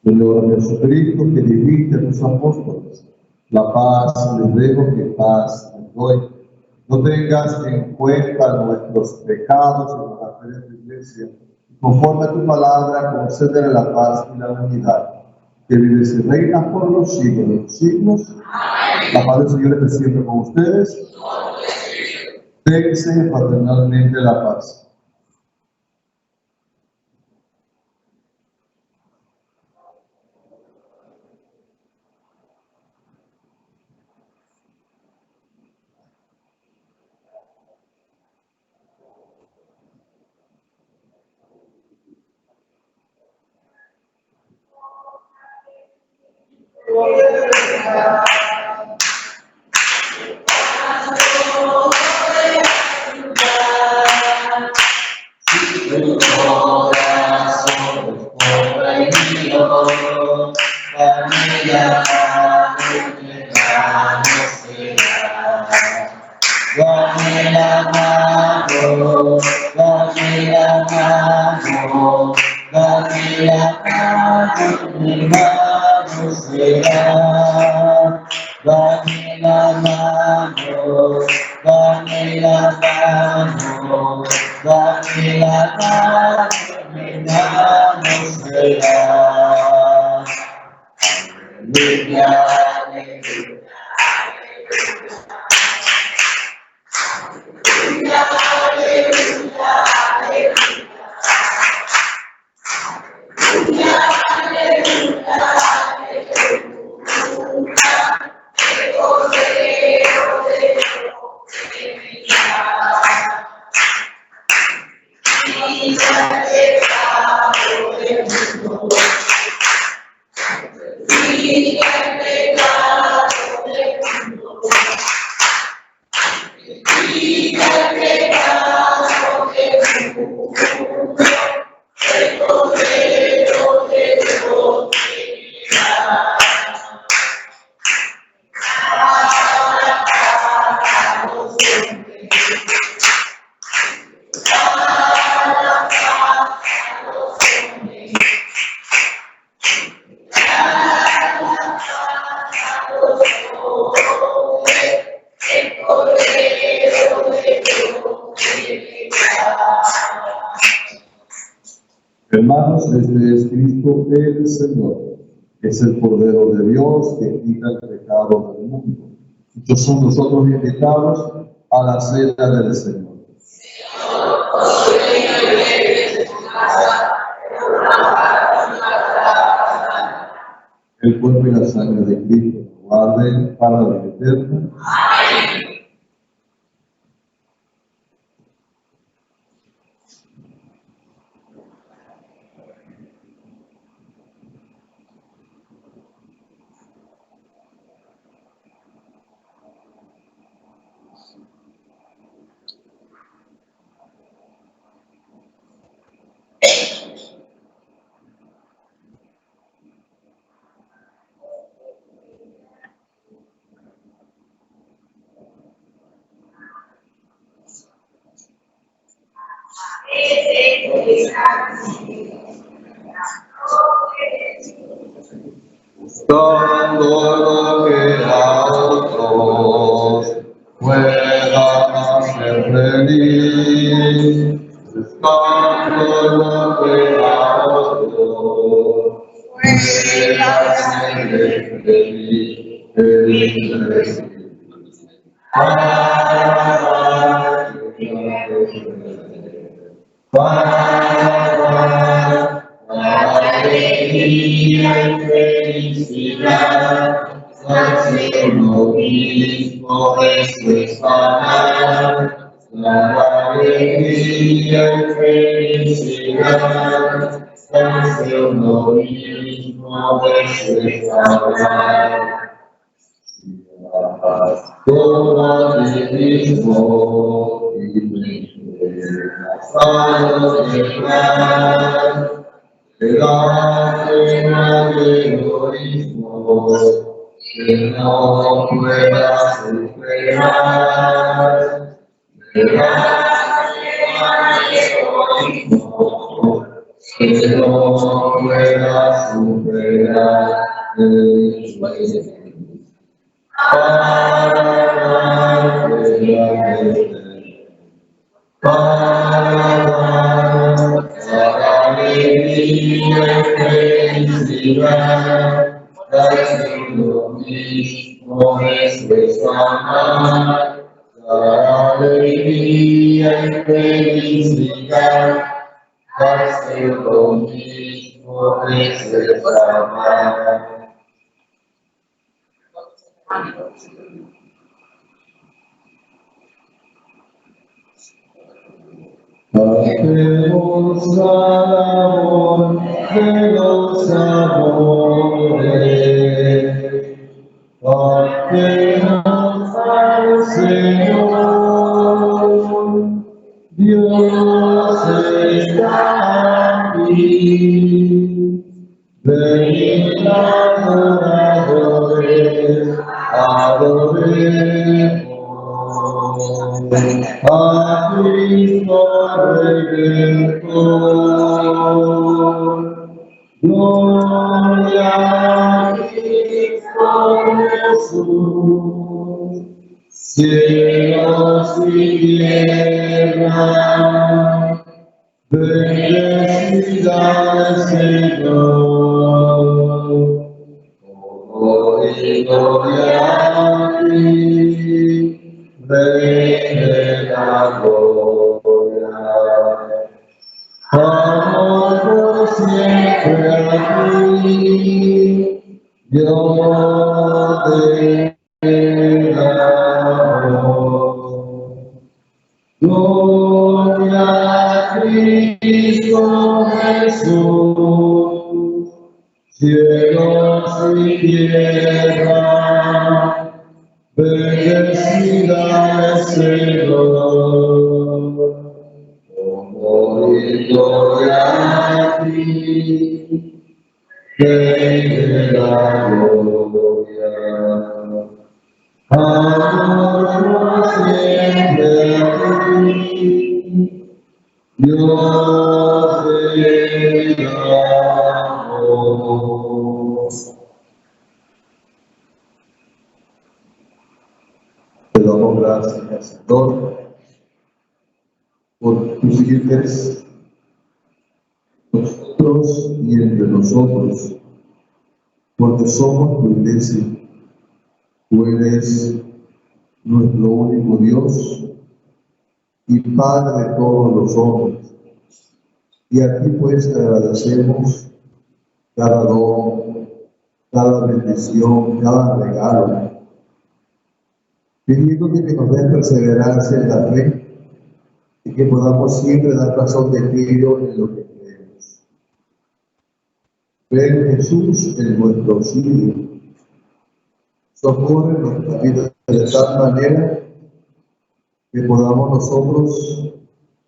Señor Jesucristo, que dijiste a tus apóstoles: la paz les dejo, que paz les doy. No tengas en cuenta nuestros pecados, sino la de tu iglesia, conforme a tu palabra, concédele la paz y la unidad, que vives y reinas por los siglos de los siglos. La paz del Señor esté siempre con ustedes. Dense fraternalmente la paz. Hermanos, este es Cristo el Señor, es el Cordero de Dios que quita el pecado del mundo. Muchos son nosotros invitados a la cena del Señor. El cuerpo y la sangre de Cristo guarden para la vida eterna. Buscando lo que a otros puedan hacer feliz, buscando lo que a otros puedan hacer feliz, alegría y felicidad, hacer lo mismo es ganar. La alegría y felicidad, hacer lo mismo es ganar. Todo el mismo y pasado de plan, delante del egoísmo que no pueda superar, delante del egoísmo que no pueda superar el egoísmo. Para vida, darse lo mismo es amar, la alegría y felicidad, darse lo mismo es amar. Hacemos al amor de los amores, hacemos al Señor, Dios está aquí, venid adoradores, adoremos. A Cristo Redentor, gloria a Cristo Jesús, cielos y tierra, bendecida el Señor, oh, y gloria a ti. Rey de la gloria, vamos por siempre a ti, Dios del amor. Gloria a Cristo Jesús, cielos y tierra, bendecida el Señor, como y gloria a ti, Rey de la gloria. Amor por siempre a ti, Dios del amor. Te damos gracias, Señor, por tus líderes, nosotros y entre nosotros, porque somos tu iglesia. Tú eres nuestro único Dios y Padre de todos los hombres. Y a ti pues te agradecemos cada don, cada bendición, cada regalo, pidiéndote que nos des perseverancia en la fe y que podamos siempre dar razón de Cristo en lo que creemos. Ven, Jesús, en nuestro auxilio. Socorre nuestra vida de tal manera que podamos nosotros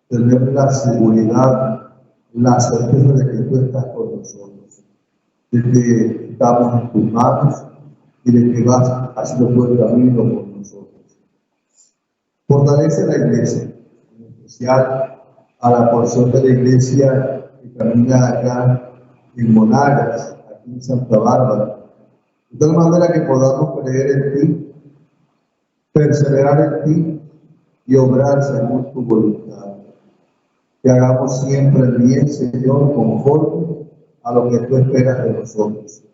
tener la seguridad, la certeza de que tú estás con nosotros, de que estamos en tus manos y de que vas haciendo buen camino con nosotros. Fortalece la iglesia, en especial a la porción de la iglesia que camina acá en Monagas, aquí en Santa Bárbara, de tal manera que podamos creer en ti, perseverar en ti y obrar según tu voluntad. Que hagamos siempre el bien, Señor, conforme a lo que tú esperas de nosotros.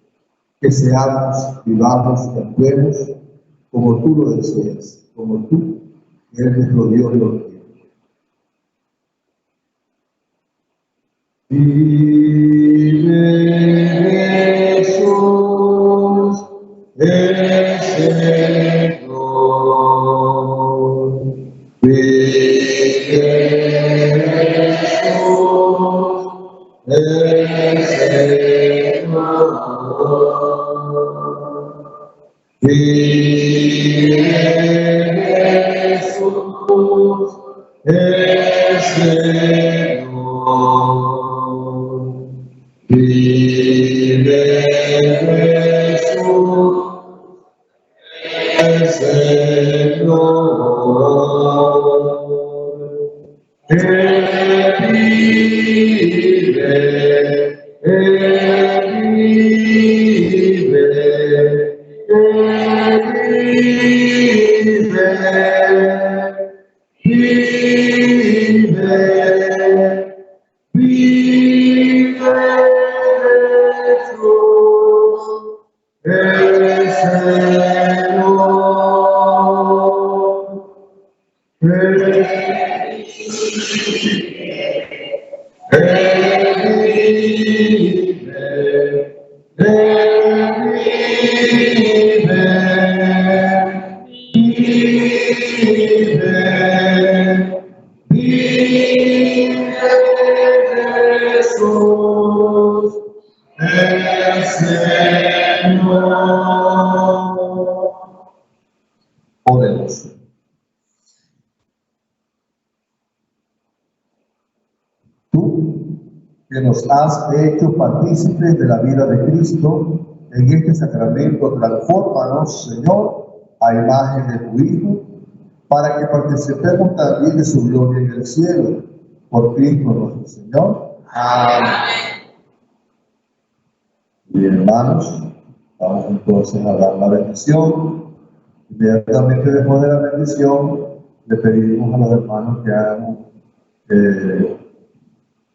Que seamos, vivamos, actuemos como tú lo deseas, como tú eres nuestro Dios lo quiere. Vive Jesús, el Señor. Vive Jesús, el Señor. Vive Jesús, el Señor. Vive Jesús, el Señor. Vive Jesús. Jesús, el Señor. Oremos. Tú, que nos has hecho partícipes de la vida de Cristo, en este sacramento, transfórmanos, Señor, a imagen de tu Hijo, para que participemos también de su gloria en el cielo. Por Cristo nuestro Señor. Amén. Bien, hermanos, vamos entonces a dar la bendición. Inmediatamente después de la bendición, le pedimos a los hermanos que hagan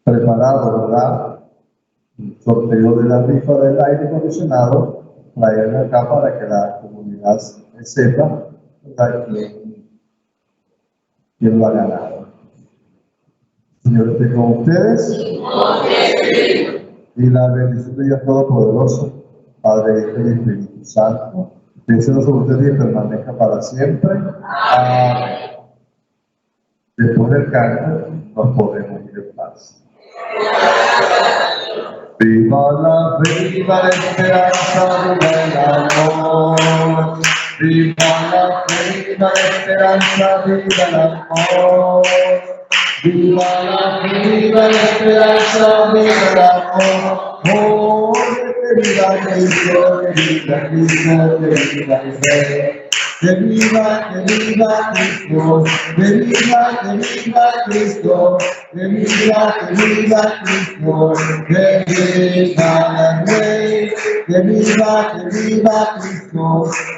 preparado, ¿verdad?, el sorteo de la rifa del aire acondicionado, traigan acá para que la comunidad sepa, ¿verdad?, quién lo ha ganado. Señor, esté con ustedes. Y la bendición de Dios Todopoderoso, Padre, Hijo y Espíritu Santo, descienda sobre ustedes y permanezca para siempre. Amén. Después del canto, nos podemos ir en paz. Viva la esperanza, viva el amor. Viva la esperanza, viva el amor. Viva la esperanza, viva el amor. Oh, que viva Cristo, que viva Cristo, que viva el Rey. Que viva Cristo, que viva Cristo, que viva Cristo, que viva el Rey, que viva Cristo,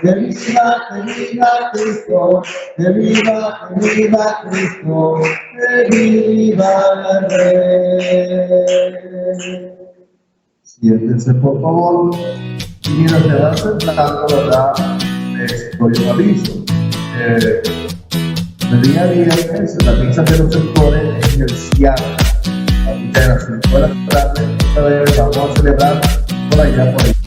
que viva Cristo, que viva Cristo, que viva el Rey. Siéntense por favor, y mientras se van sentando, ¿verdad? Doy un aviso. El día viernes, la misa de los sectores en el CIAR, a las 5 de la tarde, vamos a celebrar por allá, por ahí.